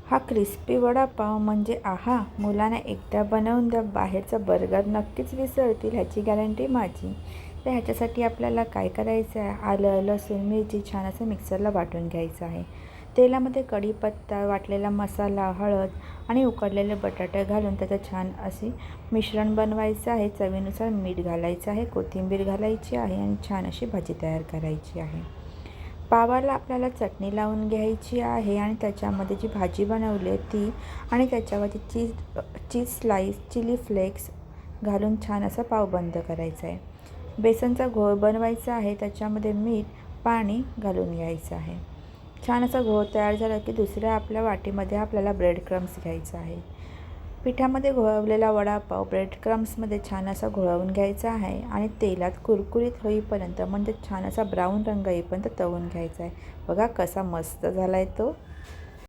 हा क्रिस्पी वडापाव म्हणजे आहा, मुलांना एकदा बनवून द्या, बाहेरचा बर्गर नक्कीच विसरतील ह्याची गॅरंटी माझी. तर ह्याच्यासाठी आपल्याला काय करायचं आहे, आलं लसूण मिरची छान असं मिक्सरला वाटून घ्यायचं आहे. तेलामध्ये कढीपत्ता, वाटलेला मसाला, हळद आणि उकडलेले बटाटे घालून त्याचं छान असे मिश्रण बनवायचं आहे. चवीनुसार मीठ घालायचं आहे, कोथिंबीर घालायची आहे आणि छान अशी भाजी तयार करायची आहे. पावाला आपल्याला चटणी लावून घ्यायची आहे आणि त्याच्यामध्ये जी भाजी बनवली आहे ती आणि त्याच्यावरती चीज स्लाईस, चिली फ्लेक्स घालून छान असा पाव बंद करायचा आहे. बेसनचा घोळ बनवायचा आहे, त्याच्यामध्ये मीठ, पाणी घालून घ्यायचं आहे. छान असा घोळ तयार झाला की दुसऱ्या आपल्या वाटीमध्ये आपल्याला ब्रेड क्रम्स घ्यायचा आहे. पिठामध्ये घोळवलेला वडापाव ब्रेड क्रम्समध्ये छान असा घोळवून घ्यायचा आहे आणि तेलात कुरकुरीत होईपर्यंत म्हणजे छान असा ब्राऊन रंग येईपर्यंत तळून घ्यायचा आहे. बघा कसा मस्त झाला आहे तो.